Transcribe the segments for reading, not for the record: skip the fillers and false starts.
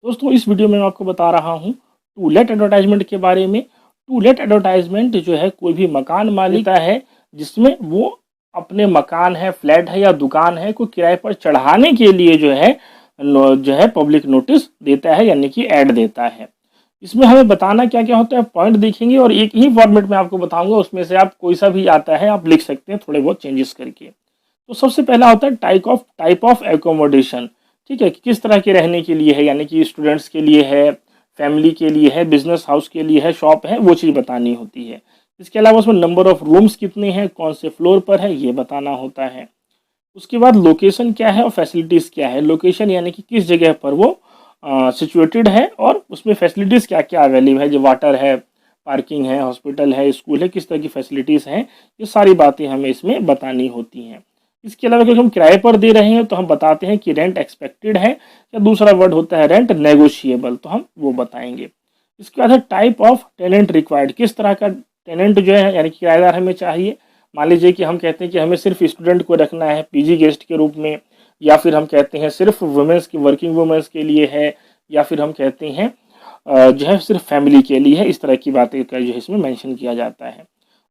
दोस्तों इस वीडियो में मैं आपको बता रहा हूँ टू लेट एडवर्टाइजमेंट के बारे में। टू लेट एडवर्टाइजमेंट जो है कोई भी मकान मालिक है जिसमें वो अपने मकान है, फ्लैट है या दुकान है को किराए पर चढ़ाने के लिए जो है पब्लिक नोटिस देता है, यानी कि ऐड देता है। इसमें हमें बताना क्या क्या होता है, पॉइंट देखेंगे और एक ही फॉर्मेट में आपको बताऊंगा, उसमें से आप कोई सा भी आता है आप लिख सकते हैं थोड़े बहुत चेंजेस करके। तो सबसे पहला होता है टाइप ऑफ एकोमोडेशन। ठीक है, कि किस तरह के रहने के लिए है, यानी कि स्टूडेंट्स के लिए है, फैमिली के लिए है, बिजनेस हाउस के लिए है, शॉप है, वो चीज़ बतानी होती है। इसके अलावा उसमें नंबर ऑफ रूम्स कितने हैं, कौन से फ्लोर पर है, ये बताना होता है। उसके बाद लोकेशन क्या है और फैसिलिटीज़ क्या है। लोकेशन यानी कि किस जगह पर वो सिचुएटेड है और उसमें फैसिलिटीज़ क्या क्या अवेलेबल है, जो वाटर है, पार्किंग है, हॉस्पिटल है, स्कूल है, किस तरह की फैसिलिटीज़ हैं, ये सारी बातें हमें इसमें बतानी होती हैं। इसके अलावा अगर हम किराए पर दे रहे हैं तो हम बताते हैं कि रेंट एक्सपेक्टेड है, या दूसरा वर्ड होता है रेंट नेगोशिएबल, तो हम वो बताएंगे। इसके बाद है टाइप ऑफ टेनेंट रिक्वायर्ड, किस तरह का टेनेंट जो है यानी कि किराएदार हमें चाहिए। मान लीजिए कि हम कहते हैं कि हमें सिर्फ स्टूडेंट को रखना है पीजी गेस्ट के रूप में, या फिर हम कहते हैं सिर्फ वुमेंस की, वर्किंग वुमेंस के लिए है, या फिर हम कहते हैं जो है सिर्फ फैमिली के लिए है। इस तरह की बातें का जो है इसमें मेंशन किया जाता है।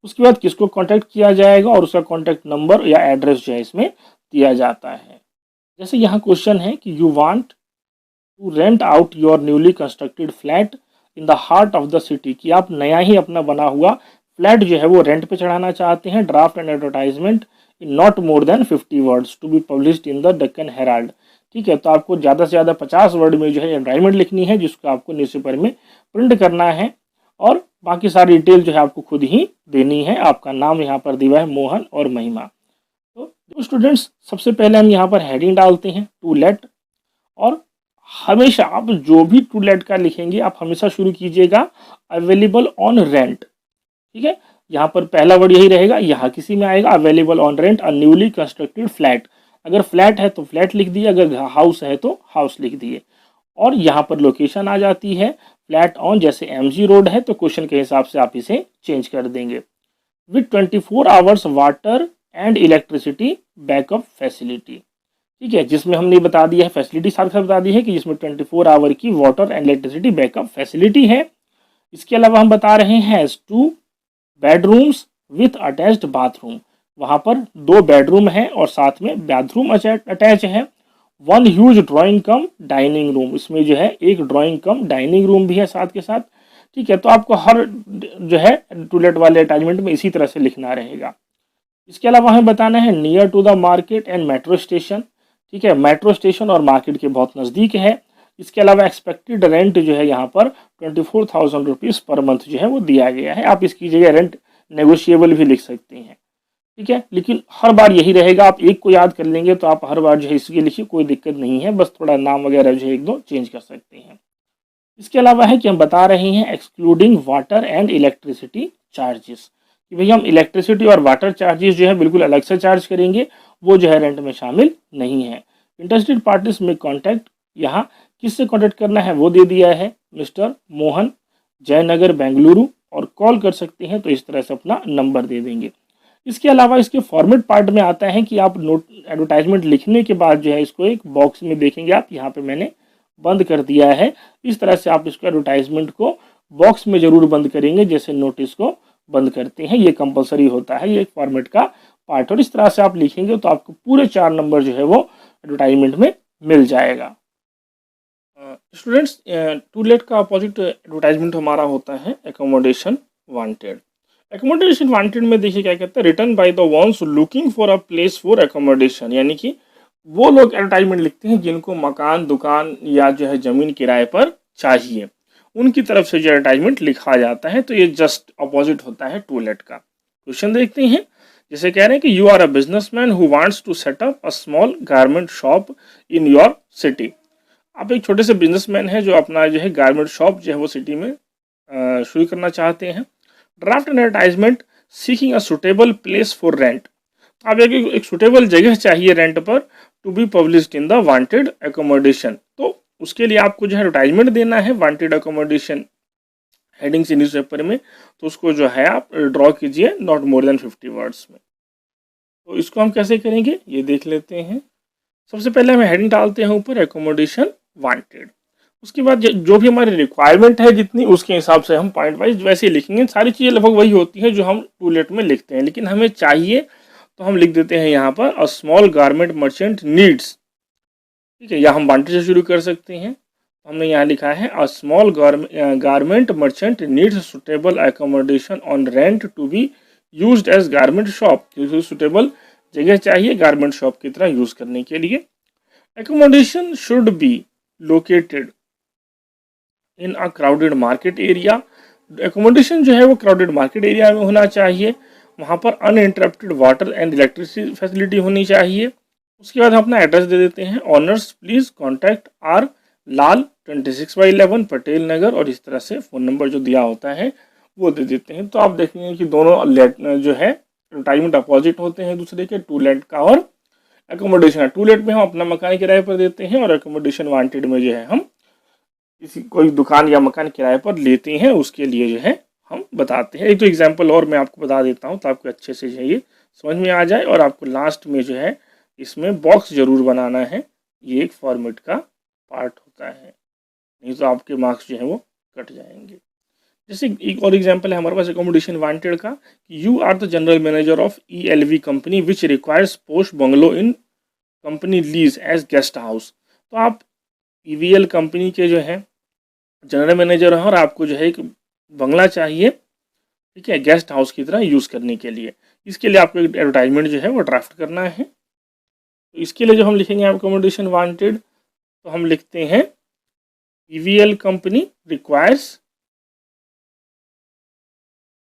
उसके बाद किसको कांटेक्ट किया जाएगा और उसका कांटेक्ट नंबर या एड्रेस जो है इसमें दिया जाता है। जैसे यहाँ क्वेश्चन है कि you want to rent out your newly constructed flat in the heart of the city, कि आप नया ही अपना बना हुआ फ्लैट जो है वो रेंट पे चढ़ाना चाहते हैं। Draft and advertisement in not more than 50 words to be published in the Deccan Herald. ठीक है, तो आपको ज़्यादा से ज़्यादा 50 वर्ड में जो है एडवर्टाइजमेंट लिखनी है, जिसको आपको न्यूज़पेपर में प्रिंट करना है, और बाकी सारी डिटेल जो है आपको खुद ही देनी है। आपका नाम यहाँ पर दिया है मोहन और महिमा। तो स्टूडेंट्स सबसे पहले हम यहाँ पर हेडिंग डालते हैं टू लेट, और हमेशा आप जो भी टू लेट का लिखेंगे आप हमेशा शुरू कीजिएगा अवेलेबल ऑन रेंट। ठीक है, यहाँ पर पहला वर्ड यही रहेगा, यहाँ किसी में आएगा available on rent a newly constructed flat. अगर फ्लैट है तो फ्लैट लिख दिए, अगर हाउस है तो हाउस लिख दिए। और यहाँ पर लोकेशन आ जाती है फ्लैट ऑन, जैसे एमजी रोड है तो क्वेश्चन के हिसाब से आप इसे चेंज कर देंगे। With 24 hours water and electricity backup facility. ठीक है, जिसमें हमने बता दिया है फैसिलिटी साथ साथ बता दी है कि जिसमें 24 आवर की water and electricity backup facility है। इसके अलावा हम बता रहे हैं 2 बेडरूम्स विथ अटैच्ड बाथरूम, वहाँ पर 2 बेडरूम है और साथ में बाथरूम अटैच है। 1 ह्यूज ड्राइंग कम डाइनिंग रूम, इसमें जो है एक ड्राइंग कम डाइनिंग रूम भी है साथ के साथ। ठीक है, तो आपको हर जो है टूलेट वाले अटैचमेंट में इसी तरह से लिखना रहेगा। इसके अलावा हमें बताना है near to the market and metro station. ठीक है, मेट्रो स्टेशन और मार्केट के बहुत नज़दीक है। इसके अलावा एक्सपेक्टेड रेंट जो है यहाँ पर 24,000 रुपीज़ पर मंथ जो है वो दिया गया है। आप इसकी जगह रेंट नेगोशिएबल भी लिख सकते हैं। ठीक है, लेकिन हर बार यही रहेगा, आप एक को याद कर लेंगे तो आप हर बार जो है इसके लिखिए, कोई दिक्कत नहीं है, बस थोड़ा नाम वगैरह जो है एक दो चेंज कर सकते हैं। इसके अलावा है कि हम बता रहे हैं excluding water and electricity charges, कि भाई हम इलेक्ट्रिसिटी और वाटर चार्जेस जो है बिल्कुल अलग से चार्ज करेंगे, वो जो है रेंट में शामिल नहीं है। इंटरेस्टेड पार्टीज में कॉन्टैक्ट, यहाँ किससे कॉन्टैक्ट करना है वो दे दिया है, मिस्टर मोहन, जयनगर बेंगलुरु, और कॉल कर सकते हैं तो इस तरह से अपना नंबर दे देंगे। इसके अलावा इसके फॉर्मेट पार्ट में आता है कि आप नोट एडवर्टाइजमेंट लिखने के बाद जो है इसको एक बॉक्स में देखेंगे आप, यहाँ पे मैंने बंद कर दिया है। इस तरह से आप इसको एडवर्टाइजमेंट को बॉक्स में ज़रूर बंद करेंगे, जैसे नोटिस को बंद करते हैं, ये कंपलसरी होता है, ये एक फॉर्मेट का पार्ट। और इस तरह से आप लिखेंगे तो आपको पूरे 4 नंबर जो है वो एडवर्टाइजमेंट में मिल जाएगा। स्टूडेंट्स टू लेट का अपोजिट एडवर्टाइजमेंट हमारा होता है एकोमोडेशन वांटेड। एकोमोडेशन वांटेड में देखिए क्या कहते हैं, written by the ones looking for a place for accommodation, यानी कि वो लोग एडवर्टाइजमेंट लिखते हैं जिनको मकान, दुकान या जो है ज़मीन किराए पर चाहिए, उनकी तरफ से जो एडवर्टाइजमेंट लिखा जाता है। तो ये जस्ट अपोजिट होता है टू लेट का। क्वेश्चन देखते हैं, जैसे कह रहे हैं कि you are a businessman who wants to set up a small garment shop in your city. आप एक छोटे से बिजनेसमैन हैं जो अपना जो है गारमेंट शॉप जो है वो सिटी में शुरू करना चाहते हैं। Draft an advertisement seeking a suitable place for rent, आप एक सुटेबल जगह चाहिए रेंट पर, to be published in the wanted accommodation. तो उसके लिए आपको जो है एडवर्टाइजमेंट देना है वांटेड एकोमोडेशन हेडिंग से न्यूज़पेपर में, तो उसको जो है आप ड्रॉ कीजिए नॉट मोर देन 50 वर्ड्स में। तो इसको हम कैसे करेंगे ये देख लेते हैं। सबसे पहले हम हेडिंग डालते हैं ऊपर एकोमोडेशन वांटेड, उसके बाद जो भी हमारी रिक्वायरमेंट है जितनी, उसके हिसाब से हम पॉइंट वाइज वैसे ही लिखेंगे। सारी चीज़ें लगभग वही होती हैं जो हम टूलेट में लिखते हैं, लेकिन हमें चाहिए तो हम लिख देते हैं यहाँ पर अ स्मॉल गारमेंट मर्चेंट नीड्स। ठीक है, या हम वांटेड से शुरू कर सकते हैं। हमने यहाँ लिखा है a small garment merchant needs suitable accommodation on rent to be used as garment shop. Suitable जगह चाहिए गारमेंट शॉप की तरह यूज करने के लिए। Accommodation should be located in a crowded market area. Accommodation जो है वो क्राउडेड मार्केट एरिया में होना चाहिए। वहाँ पर uninterrupted water and electricity facility होनी चाहिए। उसके बाद हम अपना एड्रेस दे देते हैं, ऑनर्स प्लीज कॉन्टैक्ट आर लाल 26/11 पटेल नगर, और इस तरह से फ़ोन नंबर जो दिया होता है वो दे देते हैं। तो आप देखेंगे कि दोनों जो है एडवर्टाइजमेंट अपोजिट होते हैं दूसरे के, टू लेट का और एकोमोडेशन। टू लेट में हम अपना मकान किराए पर देते हैं, और एकोमोडेशन वांटेड में जो है हम किसी कोई दुकान या मकान किराए पर लेते हैं, उसके लिए जो है हम बताते हैं। एक तो एग्जाम्पल और मैं आपको बता देता हूँ, तो आपको अच्छे से ये समझ में आ जाए। और आपको लास्ट में जो है इसमें बॉक्स जरूर बनाना है, ये एक फॉर्मेट का पार्ट होता है, नहीं तो आपके मार्क्स जो है वो कट जाएंगे। जैसे एक और एग्जांपल है हमारे पास एकोमोडेशन वांटेड का, you are the general manager of ELV company which requires post bungalow in company lease as guest house. तो आप EVL कंपनी के जो है जनरल मैनेजर हैं, और आपको जो है एक बंगला चाहिए, ठीक है, गेस्ट हाउस की तरह यूज़ करने के लिए। इसके लिए आपको एक एडवर्टाइजमेंट जो है वो ड्राफ्ट करना है। तो इसके लिए जो हम लिखेंगे एकोमोडेशन वांटेड, तो हम लिखते हैं EVL company requires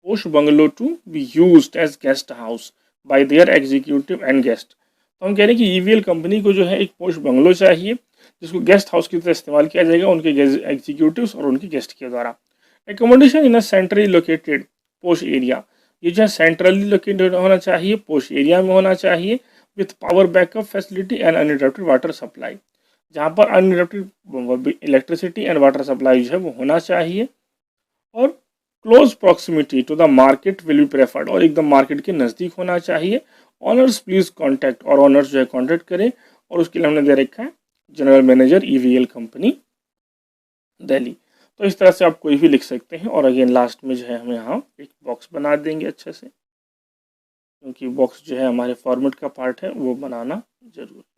post bungalow to be used as guest house by their executive and guest. तो हम कह रहे हैं कि EVL कंपनी को जो है एक पोस्ट बंगलो चाहिए जिसको गेस्ट हाउस की तरह इस्तेमाल किया जाएगा उनके एग्जीक्यूटिव्स और उनके गेस्ट के द्वारा। Accommodation in a centrally located post area, ये जो है सेंट्रली लोकेटेड होना चाहिए, पोस्ट एरिया में होना चाहिए, with power backup facility and uninterrupted water supply, जहाँ पर uninterrupted electricity and water supply जो है वो होना चाहिए। और close proximity to the market will be preferred, और एकदम मार्केट के नज़दीक होना चाहिए। ऑनर्स प्लीज कॉन्टैक्ट, और ऑनर्स जो है कॉन्टैक्ट करें, और उसके लिए हमने दे रखा है general manager EVL company Delhi. तो इस तरह से आप कोई भी लिख सकते हैं। और अगेन लास्ट में जो है हम यहाँ एक बॉक्स बना देंगे अच्छे से, क्योंकि बॉक्स जो है हमारे फॉर्मेट का पार्ट है, वो बनाना जरूरी।